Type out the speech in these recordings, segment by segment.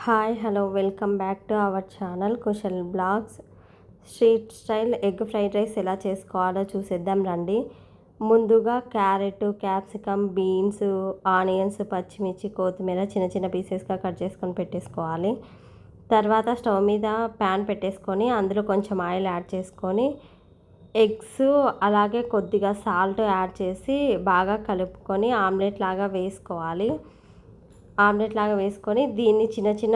Hi hello welcome back to our channel Kushal blogs. Street style egg fried rice ఎలా చేసుకోవాలో చూసేద్దాం రండి. ముందుగా క్యారెట్, క్యాప్సికమ్, బీన్స్, ఆనియన్స్, పచ్చిమిర్చి, కొత్తిమీర చిన్న చిన్న పీసెస్గా కట్ చేసుకొని పెట్టేసుకోవాలి. తర్వాత స్టవ్ మీద ప్యాన్ పెట్టేసుకొని అందులో కొంచెం ఆయిల్ యాడ్ చేసుకొని ఎగ్స్ అలాగే కొద్దిగా సాల్ట్ యాడ్ చేసి బాగా కలుపుకొని ఆమ్లెట్ లాగా వేసుకోవాలి. దీన్ని చిన్న చిన్న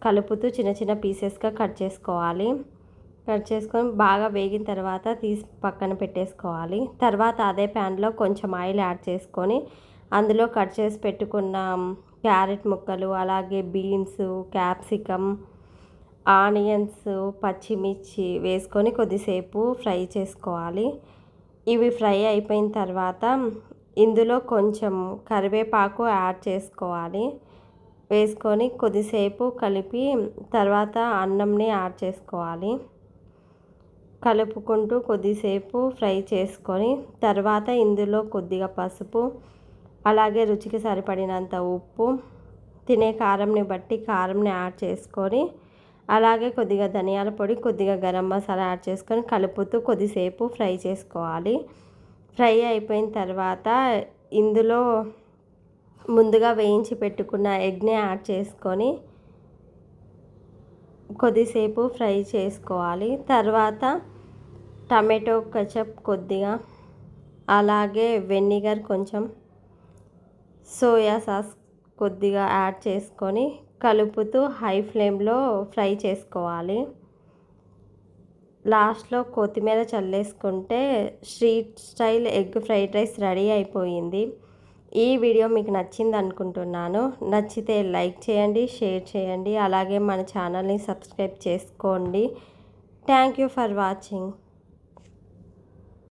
కలుపుతూ చిన్న చిన్న పీసెస్గా కట్ చేసుకొని బాగా వేగిన తర్వాత తీసి పక్కన పెట్టేసుకోవాలి. తర్వాత అదే ప్యాన్లో కొంచెం ఆయిల్ యాడ్ చేసుకొని అందులో కట్ చేసి పెట్టుకున్న క్యారెట్ ముక్కలు, అలాగే బీన్స్, క్యాప్సికమ్, ఆనియన్స్, పచ్చిమిర్చి వేసుకొని కొద్దిసేపు ఫ్రై చేసుకోవాలి. ఇవి ఫ్రై అయిపోయిన తర్వాత ఇందులో కొంచెం కరివేపాకు యాడ్ చేసుకోవాలి. వేసుకొని కొద్దిసేపు కలిపి తర్వాత అన్నంని యాడ్ చేసుకోవాలి. కలుపుకుంటూ కొద్దిసేపు ఫ్రై చేసుకొని తర్వాత ఇందులో కొద్దిగా పసుపు, అలాగే రుచికి సరిపడినంత ఉప్పు, తినే కారంని బట్టి కారంని యాడ్ చేసుకొని అలాగే కొద్దిగా ధనియాల పొడి, కొద్దిగా గరం మసాలా యాడ్ చేసుకొని కలుపుతూ కొద్దిసేపు ఫ్రై చేసుకోవాలి. ఫ్రై అయిపోయిన తర్వాత ఇందులో ముందుగా వేయించి పెట్టుకున్న ఎగ్ని యాడ్ చేసుకొని కొద్దిసేపు ఫ్రై చేసుకోవాలి. తర్వాత టమాటో కెచప్ కొద్దిగా, అలాగే వెనిగర్ కొంచెం, సోయా సాస్ కొద్దిగా యాడ్ చేసుకొని కలుపుతూ హై ఫ్లేమ్లో ఫ్రై చేసుకోవాలి. లాస్ట్లో కొత్తిమీర చల్లేసుకుంటే street style egg fried rice ready అయిపోయింది. ఈ వీడియో మీకు నచ్చింది అనుకుంటున్నాను. నచ్చితే లైక్ చేయండి, షేర్ చేయండి, అలాగే మన ఛానల్ని సబ్స్క్రైబ్ చేసుకోండి. Thank you for watching.